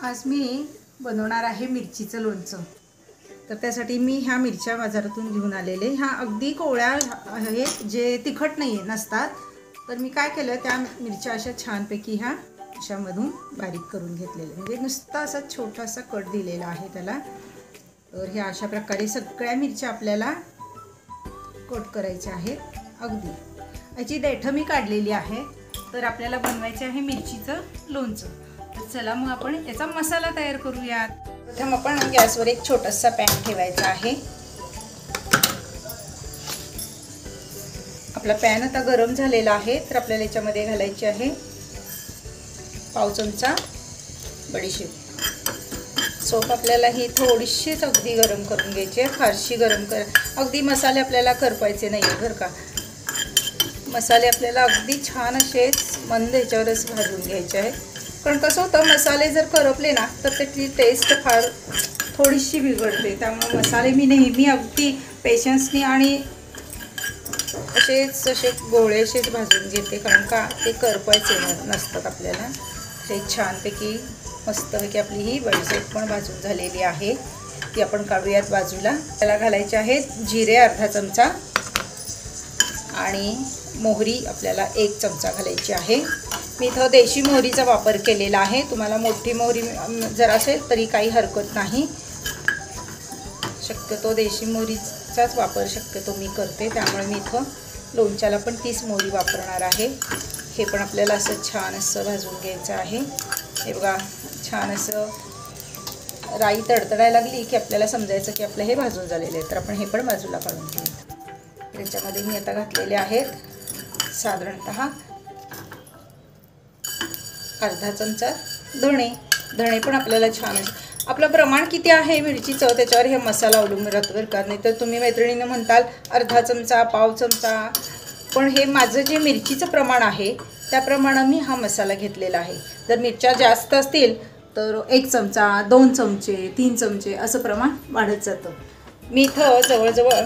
आज मी बनवणार आहे मिरचीचं लोणचं। तर त्यासाठी मी ह्या मिरच्या बाजारातून घेऊन आलेले। ह्या अगदी कोवळ्या आहेत, जे तिखट नाही नसतात। तर मी काय केलं, त्या मिरच्या अशा छानपैकी ह्या अशामधून बारीक करून घेतलेले, म्हणजे नुसता असा छोटासा कट दिलेला आहे त्याला। तर ह्या अशा प्रकारे सगळ्या मिरच्या आपल्याला कट करायच्या आहेत। अगदी याची देठं मी काढलेली आहे। तर आपल्याला बनवायचे आहे मिरचीचं लोणचं। तर चला मग आपण याचा मसाला तयार करूयात। प्रथम आपण गॅसवर एक छोटासा पॅन ठेवायचा आहे। आपला पॅन आता गरम झालेला आहे। तर आपल्याला याच्यामध्ये घालायची आहे पाव चमचा बडीशेप। सोप आपल्याला ही थोडीशीच अगदी गरम करून घ्यायची आहे, फारशी गरम अगदी मसाले आपल्याला करपायचे नाही बरं का। मसाले आपल्याला अगदी छान असे मंद ह्याच्यावरच भाजून घ्यायचे आहे। कारण कसं होतं, मसाले जर करपले ना तर त्याची टेस्ट फार थोडीशी बिघडते। त्यामुळे मसाले मी नेहमी अगदी पेशन्सनी आणि असे गोळेसेच भाजून घेते, कारण का ते करपायचे नसतात आपल्याला। ते छानपैकी मस्तपैकी आपली ही बडीशेप पण भाजून झालेली आहे, ती आपण काढूयात बाजूला। त्याला घालायचे आहेत जिरे अर्धा चमचा आणि मोहरी आपल्याला 1 चमचा घालायची आहे। मी इथं देशी मोहरीचा वापर केलेला आहे। तुम्हाला मोठी मोहरी जर असेल तरी काही हरकत नाही, शक्यतो देशी मोहरीचाच वापर शक्यतो मी करते। त्यामुळे मी इथं लोणच्याला पण तीच मोहरी वापरणार आहे। हे पण आपल्याला असं छान असं भाजून घ्यायचं आहे। हे बघा, छान असं राई तडतडायला लागली की आपल्याला समजायचं की आपलं हे भाजून झालेलं आहे। तर आपण हे पण बाजूला काढून घेऊ। याच्यामध्ये मी आता घातलेले आहेत साधारणतः अर्धा चमचा धणे पण आपल्याला छान आपलं प्रमाण किती आहे मिरचीचं त्याच्यावर हे मसाला अवलंबून राहतो बरं का। नाही तर तुम्ही मैत्रिणींना म्हणताल अर्धा चमचा पाव चमचा, पण हे माझं जे मिरचीचं प्रमाण आहे त्याप्रमाणे मी हा मसाला घेतलेला आहे। जर मिरच्या जास्त असतील तर 1 चमचा 2 चमचे 3 चमचे असं प्रमाण वाढत जातं। मी इथं जवळजवळ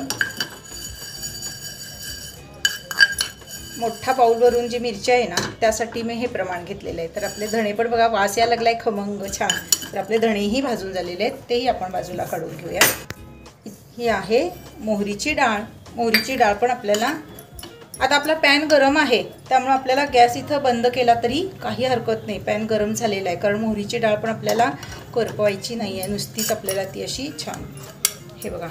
मोठा बाउलवरून जी मिरची आहे ना त्यासाठी मी हे प्रमाण घेतलेलं आहे। तर आपले धणे पण बघा, वास यायला लागलाय खमंग छान। तर आपले धणेही भाजून झालेले आहेत, तेही आपण बाजूला काढून घेऊया। ही आहे मोहरीची डाळ। मोहरीची डाळ पण आपल्याला, आता आपला पॅन गरम आहे त्यामुळे आपल्याला गॅस इथं बंद केला तरी काही हरकत नाही, पॅन गरम झालेला आहे। कारण मोहरीची डाळ पण आपल्याला करपवायची नाही आहे, नुसतीच आपल्याला ती अशी छान, हे बघा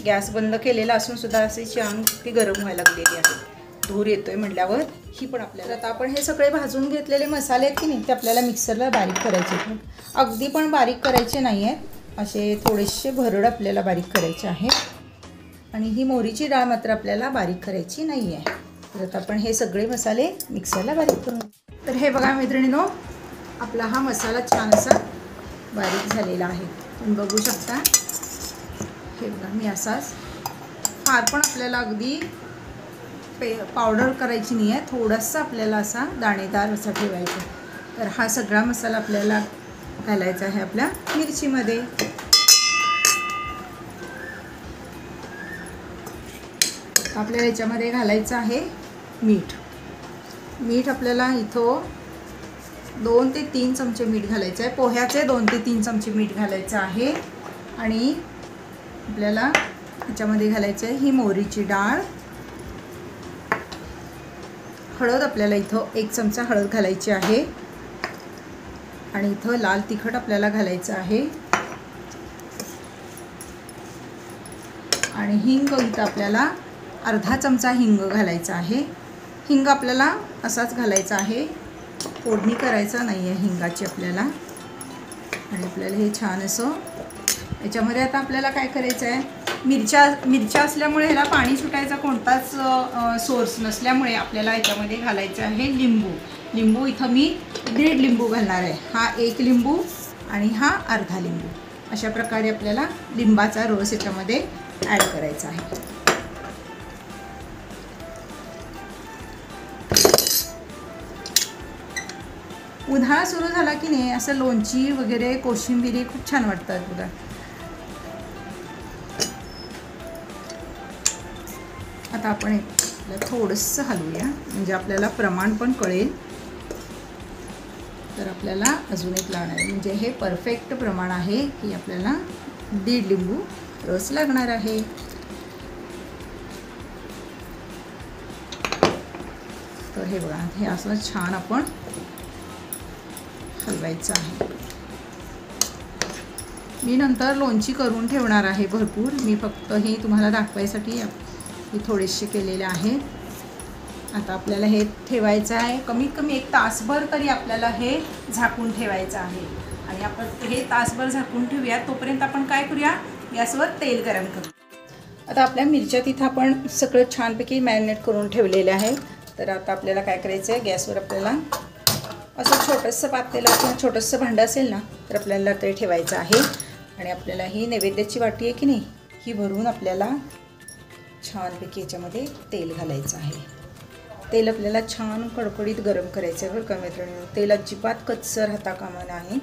गॅस बंद केलेला असून सुद्धा अशी छान ती गरम व्हायला लागलेली आहे। धूर येतोय म्हटल्यावर ही पण आपल्याला, आता आपण हे सगळे भाजून घेतलेले मसाले आहेत की नाही ते आपल्याला मिक्सरला बारीक करायचे आहेत। अगदी पण बारीक करायचे नाही आहेत, असे थोडेसे भरड आपल्याला बारीक करायचे आहेत। आणि ही मोहरीची डाळ मात्र आपल्याला बारीक करायची नाही आहे। तर आता आपण हे सगळे मसाले मिक्सरला बारीक करून, तर हे बघा मैत्रिणींनो, आपला हा मसाला छान असा बारीक झालेला आहे, तुम्ही बघू शकता। हे बघा, मी असाच फार पण आपल्याला अगदी पावडर करायची नाही आहे, थोडासा आपल्याला असा दाणेदार असा ठेवायचा। तर हा सगळा मसाला आपल्याला घालायचा आहे आपल्या मिरचीमध्ये। आपल्याला याच्यामध्ये घालायचं आहे मीठ। मीठ आपल्याला इथं 2 ते 3 चमचे मीठ घालायचं आहे। पोह्याचे 2 ते 3 चमचे मीठ घालायचं आहे। आणि आपल्याला याच्यामध्ये घालायचं आहे ही मोहरीची डाळ। हळद आपल्याला इथं 1 चमचा हळद घालायची आहे। आणि इथं लाल तिखट आपल्याला घालायचं आहे। आणि हिंग इथं आपल्याला अर्धा चमचा हिंग घालायचा आहे। हिंग आपल्याला असाच घालायचा आहे, फोडणी करायचा नाही आहे हिंगाची आपल्याला। आणि आपल्याला हे छान असं याच्यामध्ये, आता आपल्याला काय करायचं आहे, मिरच्या असल्यामुळे ह्याला पाणी सुटायचा कोणताच सोर्स नसल्यामुळे आपल्याला याच्यामध्ये घालायचं आहे लिंबू इथं मी 1.5 लिंबू घालणार आहे। हा 1 लिंबू आणि हा अर्धा लिंबू, अशा प्रकारे आपल्याला लिंबाचा रस याच्यामध्ये ॲड करायचा आहे। उन्हाळा सुरू झाला की नाही असं लोणची वगैरे कोशिंबिरी खूप छान वाटतात बघा। आता आपण थोडंसं हलवूया, म्हणजे आपल्याला प्रमाण पण कळेल। तर आपल्याला अजून एक लागणार आहे, म्हणजे हे परफेक्ट प्रमाण आहे की आपल्याला 1.5 लिंबू रस लागणार आहे. तर हे बघा, हे असं छान आपण हलवायचं आहे. मी नंतर लोणची करून ठेवणार आहे भरपूर, मी फक्त हे तुम्हाला दाखवायसाठी हे थोडेसे केलेले आहे. आता आपल्याला हे ठेवायचं आहे कमीत कमी 1 तासभर तरी आपल्याला हे झाकून ठेवायचं आहे. आणि आपण हे तासभर झाकून ठेवूया, तोपर्यंत आपण काय करूया, गॅसवर तेल गरम करू. आता आपल्या मिरच्या तिथं आपण सगळं छानपैकी मॅरिनेट करून ठेवलेले आहे. तर आता आपल्याला काय करायचं आहे, गॅसवर आपल्याला असं छोटंसं पातेलं किंवा छोटंसं भांडं असेल ना, तर आपल्याला ते ठेवायचं आहे. आणि आपल्याला ही नैवेद्याची वाटी आहे की नाही, ही भरून आपल्याला छानपैकी याच्यामध्ये तेल घालायचं आहे. तेल आपल्याला छान कडकडीत गरम करायचं आहे बरं का मित्रांनो. तेल अजिबात कच्चं राहता कामा नये.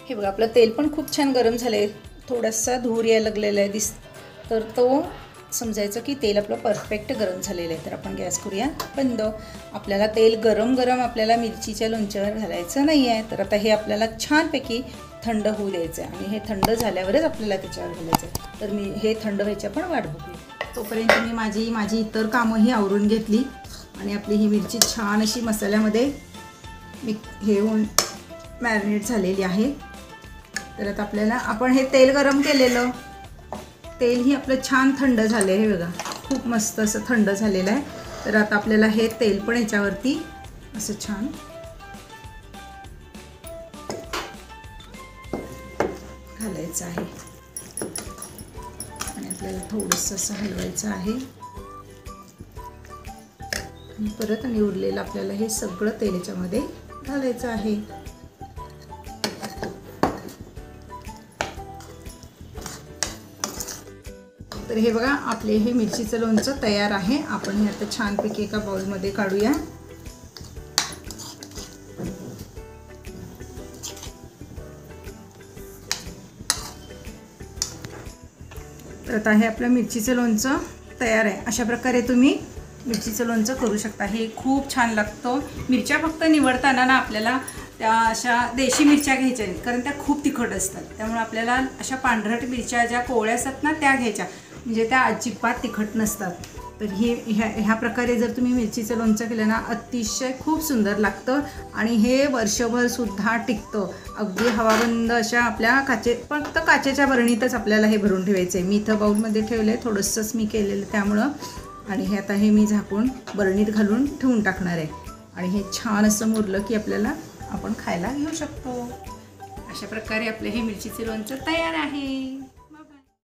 हे बघा, आपलं तेल पण खूप छान गरम झालं आहे. थोडासा धूर यायला लागलेला आहे तर तो समजायचं की तेल आपलं परफेक्ट गरम झालेलं आहे. तर आपण गॅस करूया बंद. आपल्याला तेल गरम आपल्याला मिरचीच्या लोणच्यावर घालायचं नाही आहे. तर आता हे आपल्याला छानपैकी थंड होऊ द्यायचं आहे. आणि हे थंड झाल्यावरच आपल्याला त्याच्यावर घालायचं आहे. तर मी हे थंड व्हायच्या पण वाट बघूया. तोपर्यंत मी माझी इतर कामंही आवरून घेतली. आणि आपली ही मिरची छान अशी मसाल्यामध्ये हे होऊन मॅरिनेट झालेली आहे. तर आता आपल्याला आपण हे तेल गरम केलेलं तेलही आपलं छान थंड झालं आहे. हे बघा, खूप मस्त असं थंड झालेलं आहे. तर आता आपल्याला हे तेल पण याच्यावरती असं छान घालायचं आहे. आणि आपल्याला थोडंसं असं हलवायचं आहे. आणि परत आणि उरलेलं आपल्याला हे सगळं तेल याच्यामध्ये घालायचं आहे. तर हे बघा, आपले हे मिरचीचं लोणचं तयार आहे. आपण हे आता छानपैकी एका बाउलमध्ये काढूया. तर आता हे आपलं मिरचीचं लोणचं तयार आहे. अशा प्रकारे तुम्ही मिरचीचं लोणचं करू शकता. हे खूप छान लागतं. मिरच्या फक्त निवडताना ना आपल्याला त्या अशा देशी मिरच्या घ्यायच्या नाहीत, कारण त्या खूप तिखट असतात. त्यामुळे आपल्याला अशा पांढरट मिरच्या ज्या कोवळ्या असतात ना, त्या घ्यायच्या, म्हणजे त्या अजिबात तिखट नसतात. तर ह्या प्रकारे जर तुम्ही मिरचीचं लोणचं केलं ना, अतिशय खूप सुंदर लागतं. आणि हे वर्षभरसुद्धा टिकतं. अगदी हवाबंद अशा आपल्या फक्त काचेच्या बरणीतच आपल्याला हे भरून ठेवायचं आहे. मी इथं बाऊलमध्ये ठेवलं आहे, थोडंसंच मी केलेलं त्यामुळं. आणि हे आता हे मी झाकून बरणीत घालून ठेवून टाकणार आहे. आणि हे छान असं मुरलं की आपल्याला आपण खायला घेऊ शकतो. अशा प्रकारे आपले हे मिरचीचे लोणचं तयार आहे.